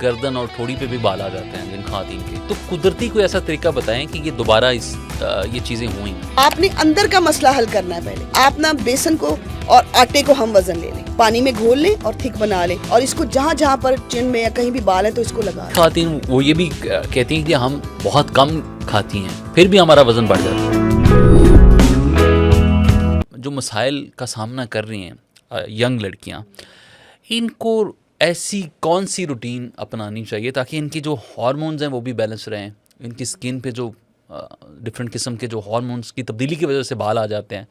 गर्दन और ठोड़ी पे भी बाल आ जाते हैं जिन खातीन के। तो कुदरती कोई ऐसा तरीका बताएं कि ये दोबारा ये चीज़ें हुई। आपने अंदर का मसला हल करना है पहले। आप ना बेसन को और आटे को हम वजन ले लें, पानी में घोल लें और थिक बना लें, और इसको जहाँ जहाँ पर चिन में या कहीं भी बाल है तो इसको लगा लें। खातीन वो ये भी कहती हैं कि हम बहुत कम खाती हैं फिर भी हमारा वजन बढ़ जाता है। जो मसाइल का सामना कर रही हैं यंग लड़कियाँ, इनको ऐसी कौन सी रूटीन अपनानी चाहिए ताकि इनकी जो हार्मोन्स हैं वो भी बैलेंस रहें, इनकी स्किन पे जो डिफरेंट किस्म के जो हार्मोन्स की तब्दीली की वजह से बाल आ जाते हैं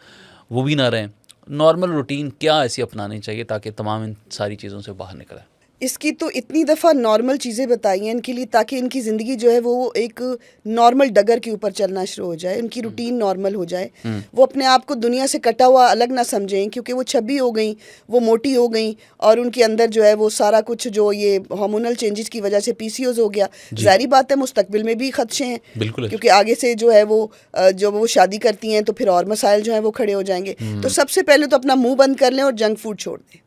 वो भी ना रहें। नॉर्मल रूटीन क्या ऐसी अपनानी चाहिए ताकि तमाम इन सारी चीज़ों से बाहर निकलें? इसकी तो इतनी दफ़ा नॉर्मल चीज़ें बताई हैं इनके लिए ताकि इनकी ज़िंदगी जो है वो एक नॉर्मल डगर के ऊपर चलना शुरू हो जाए, उनकी रूटीन नॉर्मल हो जाए, वो अपने आप को दुनिया से कटा हुआ अलग ना समझें, क्योंकि वो छब्बी हो गई, वो मोटी हो गई और उनके अंदर जो है वो सारा कुछ जो ये हार्मोनल चेंजेस की वजह से PCOS हो गया। ज़ाहिर बात है मुस्तकबिल में भी खदशे हैं, क्योंकि आगे से जो है वो जब वो शादी करती हैं तो फिर और मसाइल जो हैं वो खड़े हो जाएंगे। तो सबसे पहले तो अपना मुँह बंद कर लें और जंक फूड छोड़ दें।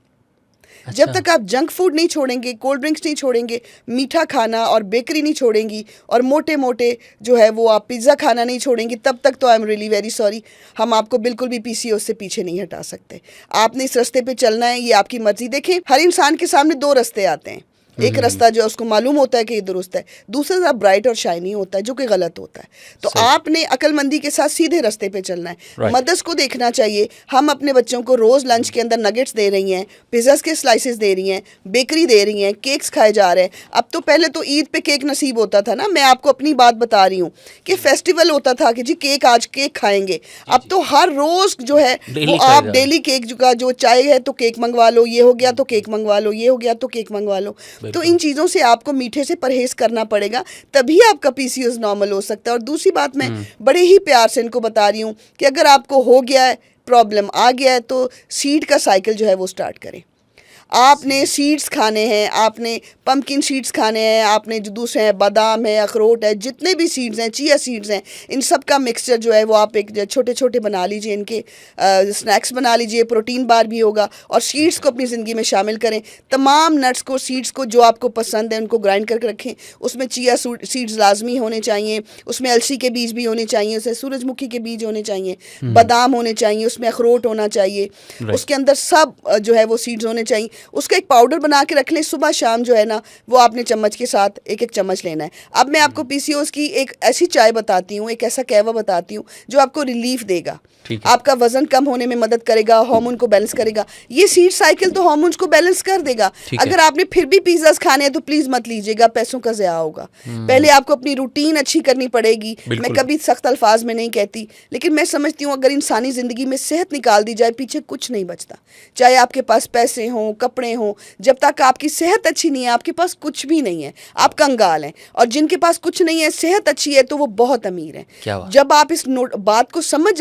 जब तक आप जंक फूड नहीं छोड़ेंगे, कोल्ड ड्रिंक्स नहीं छोड़ेंगे, मीठा खाना और बेकरी नहीं छोड़ेंगी और मोटे मोटे जो है वो आप पिज़्ज़ा खाना नहीं छोड़ेंगी, तब तक तो I am really very sorry, हम आपको बिल्कुल भी PCOS से पीछे नहीं हटा सकते। आपने इस रास्ते पे चलना है, ये आपकी मर्जी। देखें, हर इंसान के सामने दो रास्ते आते हैं। एक रास्ता जो उसको मालूम होता है कि ये दुरुस्त है, दूसरा रास्ता ब्राइट और शाइनी होता है जो कि गलत होता है। तो आपने अक्लमंदी के साथ सीधे रास्ते पे चलना है। मदर्स को देखना चाहिए, हम अपने बच्चों को रोज़ लंच के अंदर नगेट्स दे रही हैं, पिज़्ज़ास के स्लाइसेस दे रही हैं, बेकरी दे रही हैं, केक्स खाए जा रहे हैं। अब तो पहले तो ईद पे केक नसीब होता था ना, मैं आपको अपनी बात बता रही हूँ कि फेस्टिवल होता था कि जी केक, आज केक खाएंगे। अब तो हर रोज़ जो है वो आप डेली केक का जो चाय है तो केक मंगवा लो, ये हो गया तो केक मंगवा लो, ये हो गया तो केक मंगवा लो। तो इन चीज़ों से आपको मीठे से परहेज करना पड़ेगा, तभी आपका PCOS नॉर्मल हो सकता है। और दूसरी बात मैं बड़े ही प्यार से इनको बता रही हूँ कि अगर आपको हो गया है, प्रॉब्लम आ गया है, तो सीड का साइकिल जो है वो स्टार्ट करें। आपने सीड्स खाने हैं, आपने पम्पकिन सीड्स खाने हैं, आपने जो दूसरे हैं बादाम है, अखरोट है, जितने भी सीड्स हैं, चिया सीड्स हैं, इन सब का मिक्सचर जो है वो आप एक छोटे छोटे बना लीजिए, इनके स्नैक्स बना लीजिए, प्रोटीन बार भी होगा। और सीड्स को अपनी ज़िंदगी में शामिल करें। तमाम नट्स को, सीड्स को जो आपको पसंद है उनको ग्राइंड करके रखें। उसमें चिया सीड्स लाजमी होने चाहिए, उसमें अलसी के बीज भी होने चाहिए, उसमें सूरजमुखी के बीज होने चाहिए, बादाम होने चाहिए, उसमें अखरोट होना चाहिए, उसके अंदर सब जो है वो सीड्स होने चाहिए। उसका एक पाउडर बना के रख लें, सुबह शाम जो है ना वो आपने चम्मच के साथ एक एक चम्मच लेना है। अब मैं आपको PCOS की एक ऐसी चाय बताती हूँ, एक ऐसा कहवा बताती हूँ जो आपको रिलीफ देगा, आपका वजन कम होने में मदद करेगा, हार्मोन को बैलेंस करेगा। ये सीड साइकिल तो हार्मोन्स को बैलेंस कर देगा। अगर आपने फिर भी पिज़्ज़ास खाने हैं तो प्लीज़ मत लीजिएगा, पैसों का ज़या होगा। पहले आपको अपनी रूटीन अच्छी करनी पड़ेगी। मैं कभी सख्त अल्फाज में नहीं कहती, लेकिन मैं समझती हूँ अगर इंसानी ज़िंदगी में सेहत निकाल दी जाए, पीछे कुछ नहीं बचता। चाहे आपके पास पैसे हों, कपड़े हों, जब तक आपकी सेहत अच्छी नहीं है आपके पास कुछ भी नहीं है, आप कंगाल हैं। और जिनके पास कुछ नहीं है, सेहत अच्छी है, तो वो बहुत अमीर हैं। जब आप इस बात को समझ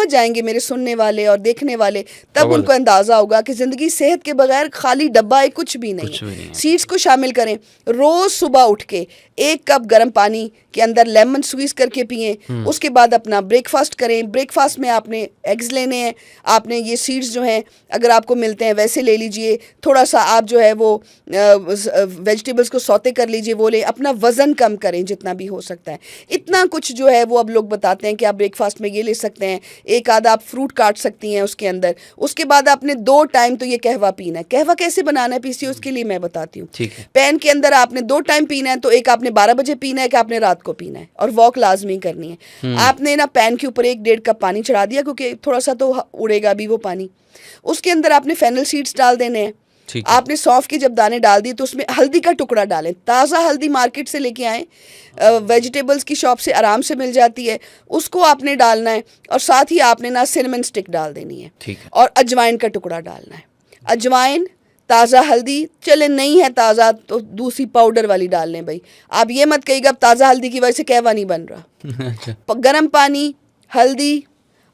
जाएंगे मेरे सुनने वाले और देखने वाले, तब उनको अंदाज़ा होगा कि ज़िंदगी सेहत के बगैर खाली डब्बा है, कुछ भी नहीं। सीड्स को शामिल करें। रोज़ सुबह उठ के 1 कप गर्म पानी के अंदर लेमन स्क्वीज करके पिएं। उसके बाद अपना ब्रेकफास्ट करें। ब्रेकफास्ट में आपने एग्स लेने हैं, आपने ये सीड्स जो हैं अगर आपको मिलते हैं वैसे ले लीजिए। थोड़ा सा आप जो है वो वेजिटेबल्स को सौते कर लीजिए, वो ले। अपना वज़न कम करें जितना भी हो सकता है। इतना कुछ जो है वो अब लोग बताते हैं कि आप ब्रेकफास्ट में ये ले सकते हैं, एक आधा आप फ्रूट काट सकती हैं उसके अंदर। उसके बाद आपने 2 टाइम तो ये कहवा पीना है। कहवा कैसे बनाना है PCOS के लिए मैं बताती हूँ। पैन के अंदर आपने 2 टाइम पीना है, तो एक आपने 12 बजे पीना है, कि आपने रात को पीना है, और वॉक लाजमी करनी है। आपने ना पैन के ऊपर 1-1.5 कप पानी चढ़ा दिया, क्योंकि थोड़ा सा तो उड़ेगा भी वो पानी। उसके अंदर आपने फेनल सीड्स डाल देने हैं। आपने सौंफ के जब दाने डाल दिए तो उसमें हल्दी का टुकड़ा डालें। ताज़ा हल्दी मार्केट से लेके आएँ, वेजिटेबल्स की शॉप से आराम से मिल जाती है, उसको आपने डालना है। और साथ ही आपने ना सिनेमन स्टिक डाल देनी है, और अजवाइन का टुकड़ा डालना है। अजवाइन, ताज़ा हल्दी, चले नहीं है ताज़ा तो दूसरी पाउडर वाली डाल लें भाई। आप ये मत कहिएगा अब ताज़ा हल्दी की वजह से कहवा नहीं बन रहा। गर्म पानी, हल्दी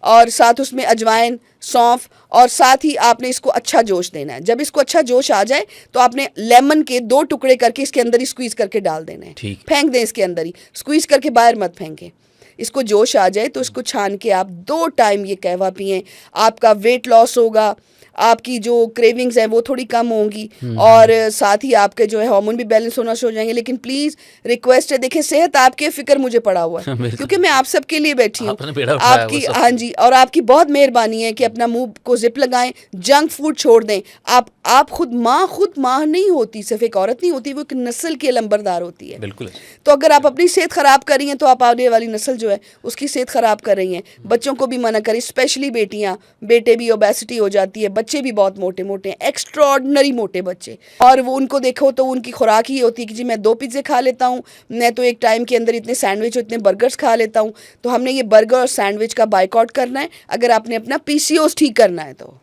और साथ उसमें अजवाइन, सौंफ, और साथ ही आपने इसको अच्छा जोश देना है। जब इसको अच्छा जोश आ जाए तो आपने लेमन के 2 टुकड़े करके इसके अंदर ही स्क्वीज़ करके डाल देना है। फेंक दें इसके अंदर ही, स्क्वीज़ करके बाहर मत फेंकें। इसको जोश आ जाए तो इसको छान के आप 2 टाइम ये कहवा पिएं। आपका वेट लॉस होगा, आपकी जो क्रेविंग्स हैं वो थोड़ी कम होंगी, और साथ ही आपके जो है हार्मोन भी बैलेंस होना शुरू हो जाएंगे। लेकिन प्लीज़ रिक्वेस्ट है, देखिए सेहत आपके फिक्र मुझे पड़ा हुआ है बिल्कुल। क्योंकि मैं आप सबके लिए बैठी हूँ। आपने बेड़ा उठाया आपकी, वो सब। हाँ जी, और आपकी बहुत मेहरबानी है कि अपना मुंह को जिप लगाएं, जंक फूड छोड़ दें। आप खुद माँ नहीं होती, सिर्फ एक औरत नहीं होती, वो एक नस्ल की लंबरदार होती है। बिल्कुल। तो अगर आप अपनी सेहत ख़राब कर रही हैं तो आप आने वाली नस्ल जो है उसकी सेहत ख़राब कर रही हैं। बच्चों को भी मना करें, स्पेशली बेटियां, बेटे भी ओबेसिटी हो जाती है, बच्चे भी बहुत मोटे मोटे हैं, एक्स्ट्रॉर्डनरी मोटे बच्चे। और वो उनको देखो तो उनकी खुराक ही होती है कि जी मैं 2 पिज़्ज़े खा लेता हूँ, मैं तो एक टाइम के अंदर इतने सैंडविच और इतने बर्गर्स खा लेता हूँ। तो हमने ये बर्गर और सैंडविच का बाइकआउट करना है अगर आपने अपना PCOS ठीक करना है तो।